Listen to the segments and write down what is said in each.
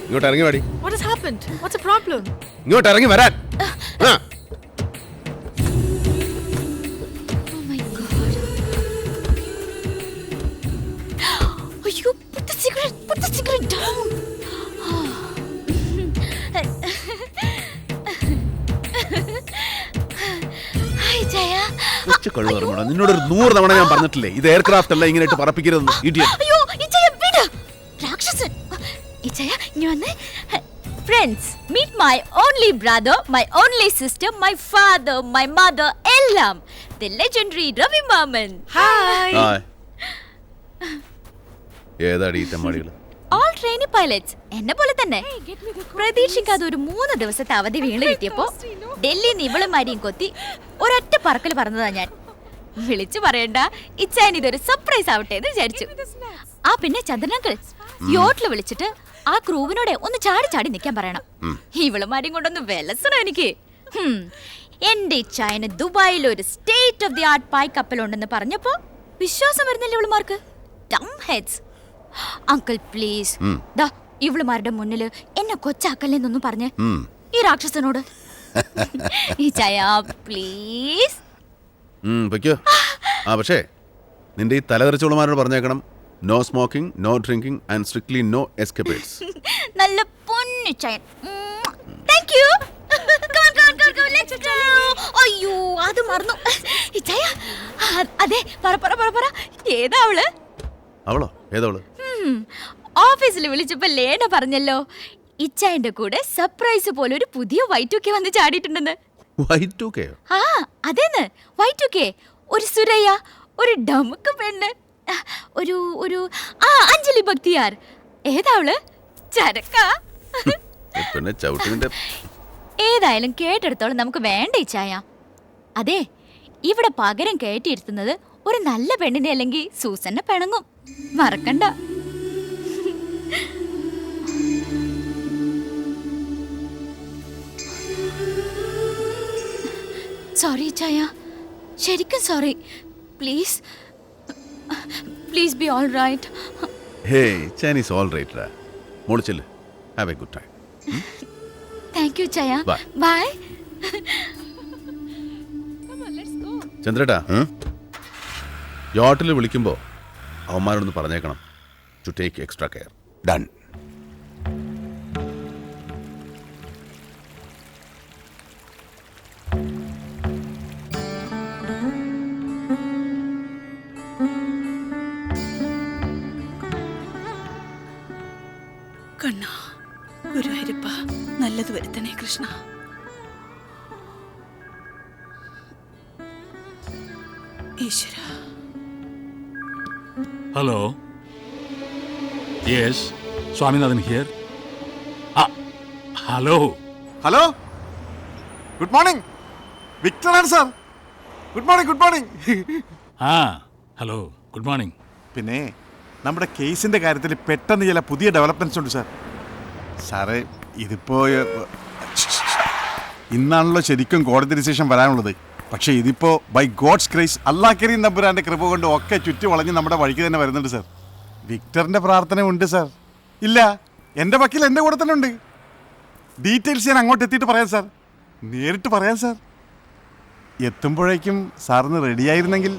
ഇങ്ങോട്ട് ഇറങ്ങി വാടി. What has happened? What's the problem? ഇങ്ങോട്ട് ഇറങ്ങി വരാൻ. ആ. Oh my God. Ayyo, put the cigarette down. Hi, Jaya. നിന്നോടൊരു 100 തവണ ഞാൻ പറഞ്ഞിട്ടില്ലേ ഇത് എയർക്രാഫ്റ്റ് അല്ല ഇങ്ങനെ ഇട്ട് പറപ്പിക്കരുതെന്ന്. ഇഡിയറ്റ്. അയ്യോ ഇച്ചയ വിട് രാക്ഷസൻ. ഇച്ചയ ഇനി വന്നേ. Friends meet my only brother, my only sister, my father, my mother, എല്ലാം ദി ലെജൻഡറി രവി മാമൻ. Hi. ഹായ്. ഏതാടി ഈ തെമ്മാടികൾ? ഓൾ ട്രെയിനി പൈലറ്റ്സ് എന്നെ പോലെ തന്നെ. പ്രതീക്ഷിക്കാതെ ഒരു 3 ദിവസത്തെ അവധി വീണ് കിട്ടിയപ്പോ ഡൽഹിന്ന് ഇവളുമാരിയും കൊത്തി ഒരൊറ്റ പറക്കൽ പറഞ്ഞതാ ഞാൻ. വിളിച്ചു പറയണ്ട, ഇച്ചാൻ ഇതൊരു സർപ്രൈസ് ആവട്ടെ എന്ന് വിചാരിച്ചു. ആ പിന്നെ ചന്ദ്രനങ്കിൾ യോട്ടില് വിളിച്ചിട്ട് ആ ക്രൂവിനോടെ ഒന്ന് ചാടി ചാടി നിൽക്കാൻ പറയണം. ഇവളുമാരെയും കൊണ്ടൊന്ന് വിലസണം എനിക്ക്. എന്റെ ഇച്ചായന് ദുബായിൽ ഒരു സ്റ്റേറ്റ് ഓഫ് ദി ആർട്ട് പായ് കപ്പലുണ്ടെന്ന് പറഞ്ഞപ്പോ വിശ്വാസം വരുന്നില്ല ഇവളുമാർക്ക്. ഡം ഹെഡ്സ്. അങ്കിൾ പ്ലീസ് ദാ ഇവളുമാരുടെ മുന്നില് എന്നെ കൊച്ചാക്കല്ലെന്നൊന്നും പറഞ്ഞ് ഈ രാക്ഷസനോട്. ഇച്ചായ പ്ലീസ്. പക്ഷേ നിന്റെ ഈ തലതെറിച്ചോളുമാരോട് പറഞ്ഞേക്കണം, no smoking, no drinking and strictly no escapades. നല്ല പൊന്നിച്ചായൻ. Thank you. അയ്യോ അത് മറന്നു. ഇച്ചായ അതെ പറ ഏതാ അവള്? അവളോ? ഏതവള്? ഓഫീസിൽ വിളിച്ചപ്പോ ലേന പറഞ്ഞല്ലോ ഇച്ചായന്റെ കൂടെ സർപ്രൈസ് പോലെ ഒരു പുതിയ Y2K വന്ന് ചാടിയിട്ടുണ്ടെന്ന്. Y2K? ആ അതേന്ന് Y2K. ഒരു സുരയ്യ, ഒരു ഡമുക്ക് പെണ്ണ്, ഒരു ഒരു അഞ്ജലി ഭക്തിയാർ. ഏതാ അവള്? ചരക്ക. പിന്നെ ചവിട്ടിന്റെ. ഏതായാലും കേട്ടെടുത്തോളം നമുക്ക് വേണ്ട ഇച്ചായ. അതെ ഇവിടെ പകരം കയറ്റിയിരുത്തുന്നത് ഒരു നല്ല പെണ്ണിനെ അല്ലെങ്കിൽ സൂസന്നെ പിണങ്ങും, മറക്കണ്ട. സോറി ചായ, ശരിക്കും sorry. Please please be all right. Hey Chinese all right റാ. മോളിച്ചില്ല. Have a good time. Thank you ചായ. ബൈ. ചന്ദ്രേട്ടാ, യോട്ടിൽ വിളിക്കുമ്പോ അവന്മാരോടൊന്ന് പറഞ്ഞേക്കണം to take extra care. Done. കണ്ണ ഗുരുവായൂരപ്പ നല്ലത് വരുത്തണേ കൃഷ്ണ. ഈശ്വര. Hello. Yes, Swaminathan here. Hello. Hello, good morning. വിക്ടറാണ് sir. Good morning, good morning. Hello, good morning. പിന്നെ നമ്മുടെ കേസിൻ്റെ കാര്യത്തിൽ പെട്ടെന്ന് ചില പുതിയ ഡെവലപ്മെൻറ്റ്സ് ഉണ്ട് സാർ. സാറേ ഇതിപ്പോൾ ഇന്നാണല്ലോ ശരിക്കും കോടതി ഡിസിഷൻ വരാനുള്ളത്. പക്ഷേ ഇതിപ്പോൾ ബൈ ഗോഡ്സ് ഗ്രേസ് അല്ലാഹ് കരീം നമ്പുരാൻ്റെ കൃപ കൊണ്ട് ഒക്കെ ചുറ്റി വളഞ്ഞ് നമ്മുടെ വഴിക്ക് തന്നെ വരുന്നുണ്ട് സാർ. വിക്ടറിൻ്റെ പ്രാർത്ഥന ഉണ്ട് സാർ. ഇല്ല, എൻ്റെ വക്കീൽ എൻ്റെ കൂടെ തന്നെ ഉണ്ട്. ഡീറ്റെയിൽസ് ഞാൻ അങ്ങോട്ട് എത്തിയിട്ട് പറയാം സാർ, നേരിട്ട് പറയാം സാർ. എത്തുമ്പോഴേക്കും സാറിന് റെഡിയായിരുന്നെങ്കിൽ.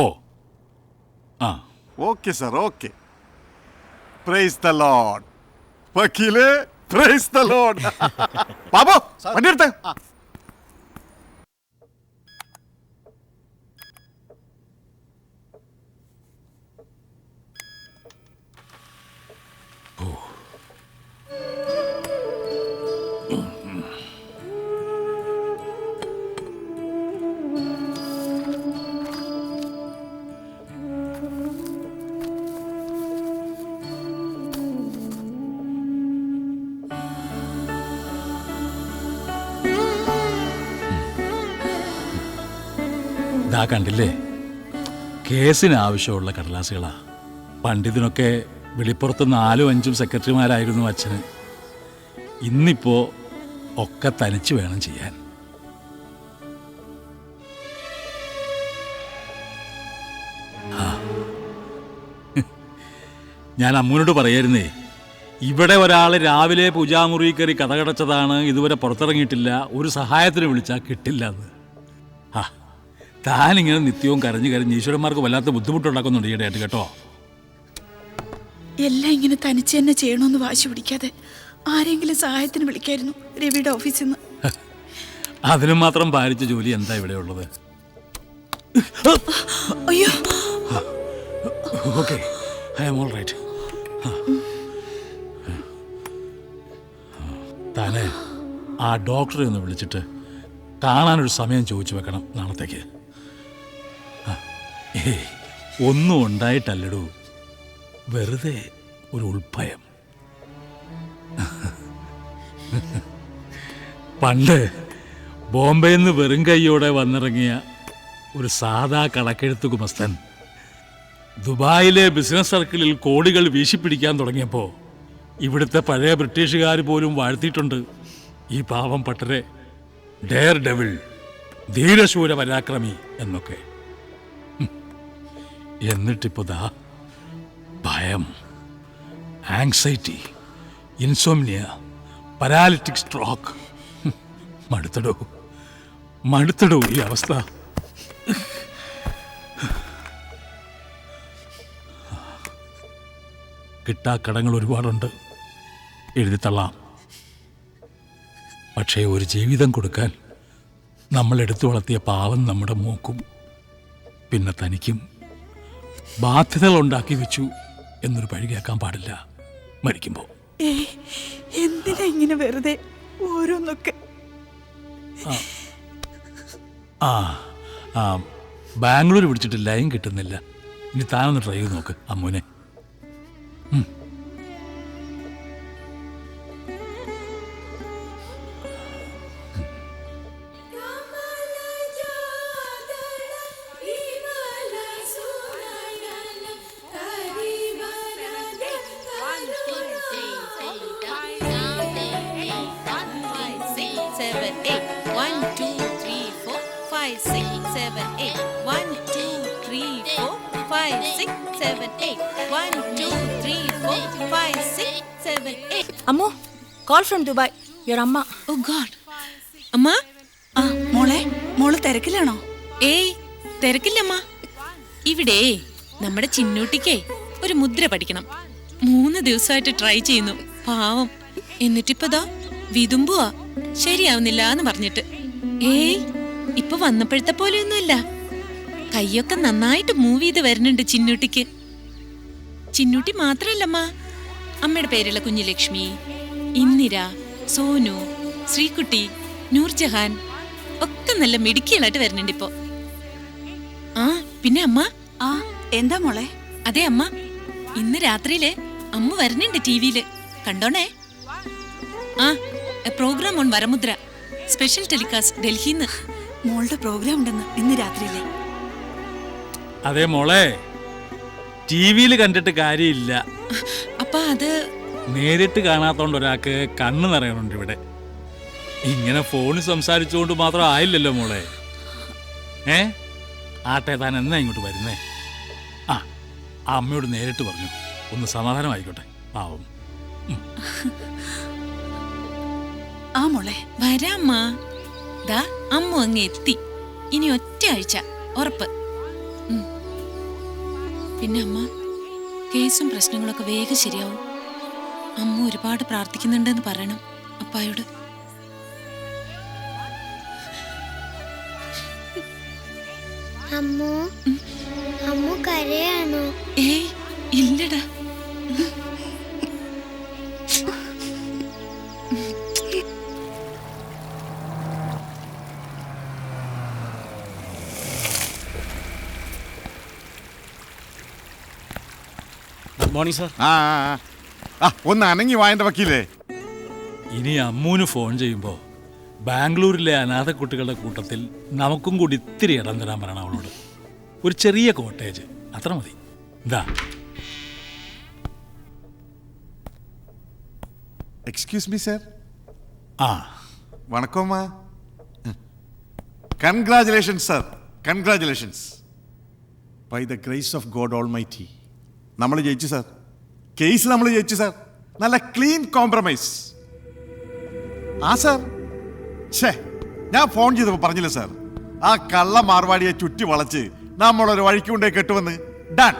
ഓ ആ okay sir, okay. Praise the lord. വക്കീലേ, പ്രൈസ് ദ ലോർഡ്. ബാബു വണ്ടി എടുത്ത്. ഇതാ കണ്ടില്ലേ, കേസിന് ആവശ്യമുള്ള കടലാസുകളാ. പണ്ടിതിനൊക്കെ വെളിപ്പുറത്ത് 4-5 സെക്രട്ടറിമാരായിരുന്നു അച്ഛന്. ഇന്നിപ്പോ ഒക്കെ തനിച്ച് വേണം ചെയ്യാൻ. ഞാൻ അമ്മൂനോട് പറയായിരുന്നേ, ഇവിടെ ഒരാൾ രാവിലെ പൂജാമുറി കയറി കഥകടച്ചതാണ്, ഇതുവരെ പുറത്തിറങ്ങിയിട്ടില്ല, ഒരു സഹായത്തിന് വിളിച്ചാൽ കിട്ടില്ല എന്ന്. ആ താനിങ്ങനെ നിത്യവും കരഞ്ഞ് കരഞ്ഞ് ഈശ്വരന്മാർക്ക് വല്ലാത്ത ബുദ്ധിമുട്ടുണ്ടാക്കുന്നുണ്ട് ഈയിടെയായിട്ട് കേട്ടോ. എല്ലാം ഇങ്ങനെ തനിച്ച് തന്നെ ചെയ്യണമെന്ന് വാശി പിടിക്കാതെ ആരെങ്കിലും സഹായത്തിന് വിളിക്കായിരുന്നു രവിയുടെ ഓഫീസിൽ നിന്ന്. അതിനും മാത്രം ഭാരിച്ച ജോലി എന്താ ഇവിടെ ഉള്ളത്? അയ്യോ, okay, I am all right. താനെ ആ ഡോക്ടറെ ഒന്ന് വിളിച്ചിട്ട് കാണാനൊരു സമയം ചോദിച്ചു വെക്കണം നാളത്തേക്ക്. ഏയ് ഒന്നും ഉണ്ടായിട്ടല്ലടൂ, വെറുതെ ഒരു ഉൾഭയം. പണ്ട് ബോംബെയിൽ നിന്ന് വെറും കൈയോടെ വന്നിറങ്ങിയ ഒരു സാധാ കണക്കെഴുത്ത് കുമസ്തൻ ദുബായിലെ ബിസിനസ് സർക്കിളിൽ കോടികൾ വീശിപ്പിടിക്കാൻ തുടങ്ങിയപ്പോൾ ഇവിടുത്തെ പഴയ ബ്രിട്ടീഷുകാർ പോലും വാഴ്ത്തിയിട്ടുണ്ട് ഈ പാവം പട്ടരെ ഡെയർ ഡെവിൾ, ധീരശൂര പരാക്രമി എന്നൊക്കെ. എന്നിട്ടിപ്പോ ദാ ഭയം, ആങ്സൈറ്റി, ഇൻസോംനിയ, പാരാലിറ്റിക് സ്ട്രോക്ക്. മടുത്തടോ ഈ അവസ്ഥ. കിട്ടാക്കടങ്ങൾ ഒരുപാടുണ്ട്, എഴുതിത്തള്ളാം. പക്ഷേ ഒരു ജീവിതം കൊടുക്കാൻ നമ്മൾ എടുത്തു വളർത്തിയ പാവം നമ്മുടെ മൂക്കും. പിന്നെ തനിക്കും ബാധ്യതകൾ ഉണ്ടാക്കി വെച്ചു എന്നൊരു പഴി കേൾക്കാൻ പാടില്ല മരിക്കുമ്പോൾ. എന്തിനാ ഇങ്ങനെ വെറുതെ ഓരോന്നൊക്കെ? ബാംഗ്ലൂർ പിടിച്ചിട്ട് ലൈൻ കിട്ടുന്നില്ല. ഇനി താനൊന്ന് ട്രൈ ചെയ്ത് നോക്ക് അമ്മൂനെ. അമ്മോ, കോൾ ഫ്രം ദുബായ്. യുവർ അമ്മ. ഓ ഗോഡ്. അമ്മ. ആ മോള് തിരക്കിലാണോ? ഏയ് തിരക്കില്ലമ്മ. ഇവിടെ നമ്മുടെ ചിന്നൂട്ടിക്കേ ഒരു മുദ്ര പഠിക്കണം. 3 ദിവസമായിട്ട് ട്രൈ ചെയ്യുന്നു, പാവം. എന്നിട്ടിപ്പതാ വിതുമ്പുവാ, ശരിയാവുന്നില്ല എന്ന് പറഞ്ഞിട്ട്. ഏയ് ഇപ്പൊ വന്നപ്പോഴത്തെ പോലെയൊന്നുമല്ല, കൈയൊക്കെ നന്നായിട്ട് മൂവ് ചെയ്ത് വരുന്നുണ്ട് ചിന്നൂട്ടിക്ക്. ചിന്നൂട്ടി മാത്രല്ലമ്മ, അമ്മയുടെ പേരുള്ള കുഞ്ഞുലക്ഷ്മി, ഇന്ദിര, സോനു, ശ്രീകുട്ടി, നൂർജഹാൻ ഒക്കെ നല്ല മിടുക്കികളായിട്ട് വരുന്നുണ്ട് ഇപ്പോ. ആ പിന്നെ അമ്മ. ആ എന്താ മോളെ? അതെ അമ്മ, ഇന്ന് രാത്രിയില് അമ്മ വരുന്നുണ്ട് ടിവിയില്, കണ്ടോണേ. ആ പ്രോഗ്രാം ഓൺ വരമുദ്ര, സ്പെഷ്യൽ ടെലികാസ്റ്റ് ഡൽഹിന്ന്. മോളുടെ പ്രോഗ്രാം ഉണ്ടെന്ന് ഇന്ന് രാത്രിയിലെ. അതെ മോളെ, ടിവിയിൽ കണ്ടിട്ട് കാര്യമില്ല. അപ്പൊ അത് നേരിട്ട് കാണാത്തോണ്ട് ഒരാൾക്ക് കണ്ണ് നിറയണുണ്ട് ഇവിടെ. ഇങ്ങനെ ഫോണിൽ സംസാരിച്ചുകൊണ്ട് മാത്രം ആയില്ലല്ലോ മോളെ. ആട്ടെ, താൻ എന്നാ ഇങ്ങോട്ട് വരുന്നേ? ആ അമ്മയോട് നേരിട്ട് പറഞ്ഞു, ഒന്ന് സമാധാനമായിക്കോട്ടെ പാവം. ആ മോളെ വരാമ്മ. ദാ അമ്മ അങ്ങ് എത്തി. ഇനി ഒറ്റ ആഴ്ച ഉറപ്പ്. പിന്നെ അമ്മ, കേസും പ്രശ്നങ്ങളൊക്കെ വേഗം ശരിയാവും. അമ്മ ഒരുപാട് പ്രാർത്ഥിക്കുന്നുണ്ടെന്ന് പറയണം അപ്പായോട്. അമ്മോ, അമ്മു കരയാണോ? ഏയ് ഇല്ലടാ. Morning sir. ഒന്ന് അനങ്ങി വായന്റെ വക്കീലേ. ഇനി അമ്മൂന് ഫോൺ ചെയ്യുമ്പോൾ ബാംഗ്ലൂരിലെ അനാഥ കുട്ടികളുടെ കൂട്ടത്തിൽ നമുക്കും കൂടി ഇത്തിരി ഇടം തരാൻ പറയണം അവളോട്. ഒരു ചെറിയ കോട്ടേജ്, അത്ര മതി. ഇതാ. Excuse me sir. ആ വണക്കമ്മ. Congratulations sir, congratulations. By the grace of God almighty നമ്മൾ ജയിച്ചു സാർ. കേസ് നമ്മൾ ജയിച്ചു സാർ. നല്ല ക്ലീൻ കോംപ്രമൈസ്. ആ സാർ, ഛേ, ഞാൻ ഫോൺ ചെയ്തപ്പോൾ പറഞ്ഞില്ല സാർ, ആ കള്ള മാർവാടിയെ ചുറ്റി വളച്ച് നമ്മളൊരു വഴിക്ക് കൊണ്ടേ കെട്ടുവന്ന്. ഡൺ.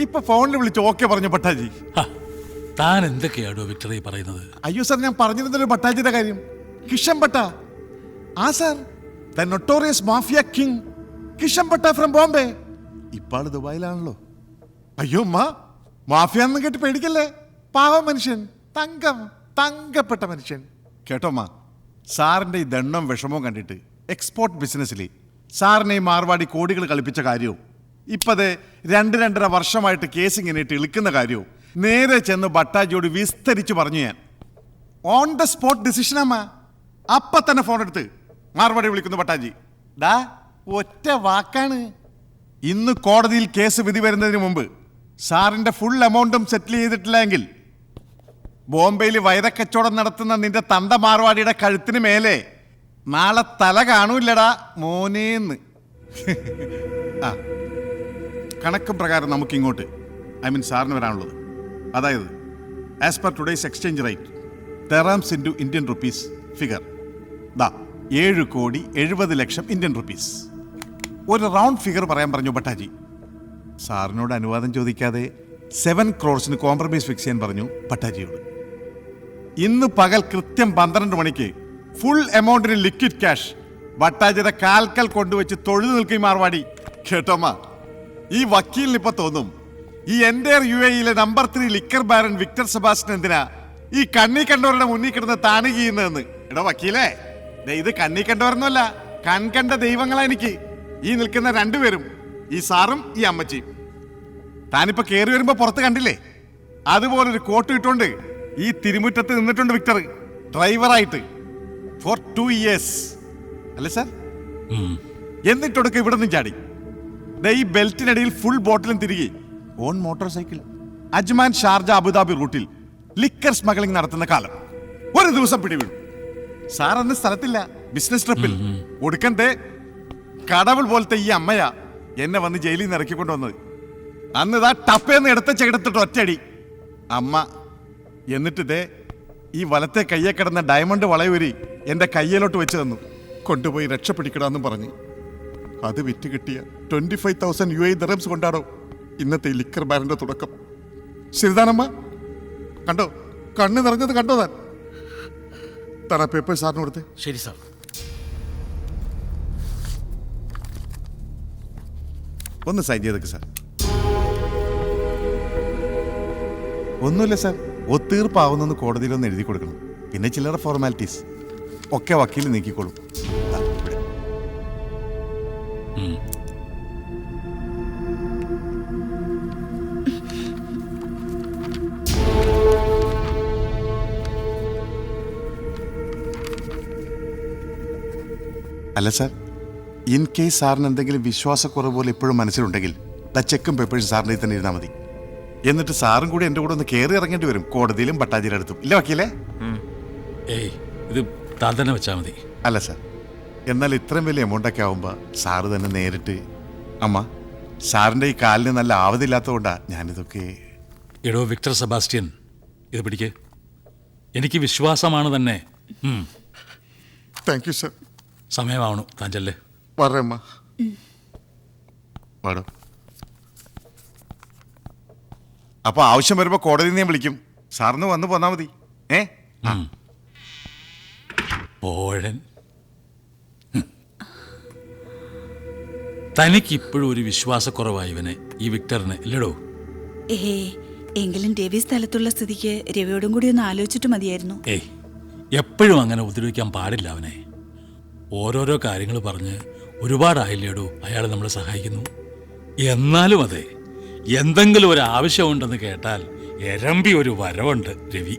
ഇപ്പൊ ഫോണിൽ വിളിച്ച് ഓക്കെ പറഞ്ഞു പട്ടാജി. താൻ എന്തൊക്കെയാണോ വിക്ടറി പറയുന്നത്? അയ്യോ സാർ, ഞാൻ പറഞ്ഞിരുന്നൊരു പട്ടാജിയുടെ കാര്യം, കിഷൻ ഭട്ട. ആ sir, the notorious mafia king Kishan Bhatta from Bombay. ഇപ്പാള് ദുബായിലാണല്ലോ. അയ്യോ മാഫിയ എന്ന് കേട്ട് പേടിക്കല്ലേ, പാവ മനുഷ്യൻ, തങ്കപ്പെട്ട മനുഷ്യൻ. കേട്ടോ സാറിന്റെ ഈ ദണ്ണവും വിഷമവും കണ്ടിട്ട് എക്സ്പോർട്ട് ബിസിനസ്സിൽ സാറിനെ ഈ മാർവാടി കോടികൾ കളിപ്പിച്ച കാര്യവും ഇപ്പത് 2-2.5 വർഷമായിട്ട് കേസ് ഇങ്ങനെ ഇട്ട് ഇളിക്കുന്ന കാര്യവും നേരെ ചെന്ന് ഭട്ടാജിയോട് വിസ്തരിച്ച് പറഞ്ഞു. ഞാൻ ഓൺ ദ സ്പോട്ട് ഡിസിഷനമ്മ. അപ്പ തന്നെ ഫോൺ എടുത്ത് മാർവാടി വിളിക്കുന്നു ഭട്ടാജി. ഡാ, ഒറ്റ വാക്കാണ്. ഇന്ന് കോടതിയിൽ കേസ് വിധി വരുന്നതിന് മുമ്പ് സാറിന്റെ ഫുൾ എമൗണ്ടും സെറ്റിൽ ചെയ്തിട്ടില്ലെങ്കിൽ ബോംബെയിൽ വൈരക്കച്ചവടം നടത്തുന്ന നിന്റെ തന്ത മാർവാടിയുടെ കഴുത്തിന് മേലെ നാളെ തല കാണൂല്ലടാ മോനേന്ന്. ആ കണക്കും പ്രകാരം നമുക്ക് ഇങ്ങോട്ട്, സാറിന് വരാനുള്ളത്, അതായത് as per today's exchange rate dirhams into Indian rupees figure 7,70,00,000 Indian rupees. ഒരു റൗണ്ട് ഫിഗർ പറയാൻ പറഞ്ഞു ഭട്ടാജി. സാറിനോട് അനുവാദം ചോദിക്കാതെ 7 crores കോംപ്രമൈസ് ഫിക്സ് ചെയ്യാൻ പറഞ്ഞു ഭട്ടാജിയോട്. ഇന്ന് പകൽ കൃത്യം 12 മണിക്ക് ഫുൾ എമൗണ്ടിന് ലിക്വിഡ് ക്യാഷ് ഭട്ടാജിയുടെ കാൽക്കൽ കൊണ്ടുവച്ച് തൊഴുതു നിൽക്കും മാർവാടി. കേട്ടോമ്മ, ഈ വക്കീലിന് ഇപ്പൊ തോന്നും ഈ എൻ്റെ UAE number 3 liquor baron Victor Sebastian എന്തിനാ ഈ കണ്ണി കണ്ടവരുടെ മുന്നിൽ കിടന്ന് താണു ചെയ്യുന്നതെന്ന്. എടാ വക്കീലേ, ഇത് കണ്ണി കണ്ടവരൊന്നുമല്ല, കൺകണ്ട ദൈവങ്ങളാ എനിക്ക് ഈ നിൽക്കുന്ന 2 പേരും, ഈ സാറും ഈ അമ്മച്ചിയും. താനിപ്പോ കയറി വരുമ്പോ പുറത്ത് കണ്ടില്ലേ, അതുപോലൊരു കോട്ട് ഇട്ടോണ്ട് ഈ തിരുമുറ്റത്ത് നിന്നിട്ടുണ്ട് വിക്ടർ, ഡ്രൈവറായിട്ട് ഫോർ 2 years. അല്ലേ സാർ? എന്നിട്ടൊടുക്ക ഇവിടെ നിന്ന് ചാടി ഈ ബെൽറ്റിനടിയിൽ ഫുൾ ബോട്ടിലും തിരികെ on motor cycle Ajman Sharjah Abu Dhabi റൂട്ടിൽ ലിക്കർ സ്മഗ്ലിംഗ് നടത്തുന്ന കാലം ഒരു ദിവസം പിടിവിടും. സാർ അന്ന് സ്ഥലത്തില്ല, ബിസിനസ് ട്രിപ്പിൽ. ഒടുക്കത്തെ കടവുൾ പോലത്തെ ഈ അമ്മയാ എന്നെ വന്ന് ജയിലിൽ നിന്ന് ഇറക്കിക്കൊണ്ടുവന്നത്. അന്ന് ഇതാ ടപ്പേന്ന് എടുത്തിട്ട് ഒറ്റയടി അമ്മ. എന്നിട്ട് ഈ വലത്തെ കയ്യെ കിടന്ന ഡയമണ്ട് വളയൂരി എൻ്റെ കയ്യിലോട്ട് വെച്ച് തന്നു. കൊണ്ടുപോയി രക്ഷപ്പെടിക്കണമെന്നും പറഞ്ഞ് അത് വിറ്റ് കിട്ടിയ 25,000 UAE dirhams കൊണ്ടാണോ ഇന്നത്തെ ഈ ലിക്കർ ബാരന്റെ തുടക്കം. ശരിതാനമ്മ, കണ്ടോ, കണ്ണ് നിറഞ്ഞത് കണ്ടോ താൻ? താൻ ആ പേപ്പർ സാറിന് കൊടുത്തേ. ശരി സാർ. ഒന്ന് സൈൻ ചെയ്തേക്ക് സാർ. ഒന്നുമില്ല സാർ, ഒത്തീർപ്പാവുന്നെന്ന് കോടതിയിലൊന്ന് എഴുതി കൊടുക്കണം. പിന്നെ ചില്ലറ ഫോർമാലിറ്റീസ് ഒക്കെ വക്കീൽ നീക്കിക്കോളും. അല്ല സാർ, ഇൻ കേസ് സാറിന് എന്തെങ്കിലും വിശ്വാസക്കുറവ് പോലെ ഇപ്പോഴും മനസ്സിലുണ്ടെങ്കിൽ ചെക്കും പേപ്പേഴ്സ് സാറിൻ്റെ തന്നെ ഇരുന്നാൽ മതി. എന്നിട്ട് സാറും കൂടി എൻ്റെ കൂടെ ഒന്ന് കയറി ഇറങ്ങേണ്ടി വരും കോടതിയിലും ഭട്ടാജിയുടെ അടുത്തും. ഇല്ല വക്കീലേ? ഇത് താൻ തന്നെ വെച്ചാൽ മതി. അല്ല സാർ, എന്നാൽ ഇത്രയും വലിയ എമൗണ്ടൊക്കെ ആവുമ്പോൾ സാറ് തന്നെ നേരിട്ട്. അമ്മ, സാറിൻ്റെ ഈ കാലിന് നല്ല ആവതില്ലാത്തതുകൊണ്ടാണ് ഞാനിതൊക്കെ. എടോ വിക്ടർ സെബാസ്റ്റ്യൻ, ഇത് പിടിക്ക്. എനിക്ക് വിശ്വാസമാണ് തന്നെ. Thank you sir. സമയമാവണു, താൻ ചെല്ലേ. പറയമ്മ, പാടോ. അപ്പൊ ആവശ്യം വരുമ്പോ കോടതിയിൽ ഞാൻ വിളിക്കും. സാറിന് വന്ന് പോന്നാ മതി. പോഴൻ, തനിക്കിപ്പോഴും ഒരു വിശ്വാസക്കുറവായി ഇവനെ, ഈ വിക്ടറിന്, ഇല്ലടോ? എങ്കിലും രവി സ്ഥലത്തുള്ള സ്ഥിതിക്ക് രവിയോടും കൂടി ഒന്ന് ആലോചിച്ചിട്ട് മതിയായിരുന്നു. എപ്പോഴും അങ്ങനെ ഉപദ്രവിക്കാൻ പാടില്ല അവനെ. ഓരോരോ കാര്യങ്ങൾ പറഞ്ഞ് ഒരുപാടായില്ലേടോ അയാൾ നമ്മളെ സഹായിക്കുന്നു. എന്നാലും അതെ, എന്തെങ്കിലും ഒരു ആവശ്യമുണ്ടെന്ന് കേട്ടാൽ എരമ്പി ഒരു വരവുണ്ട് രവി.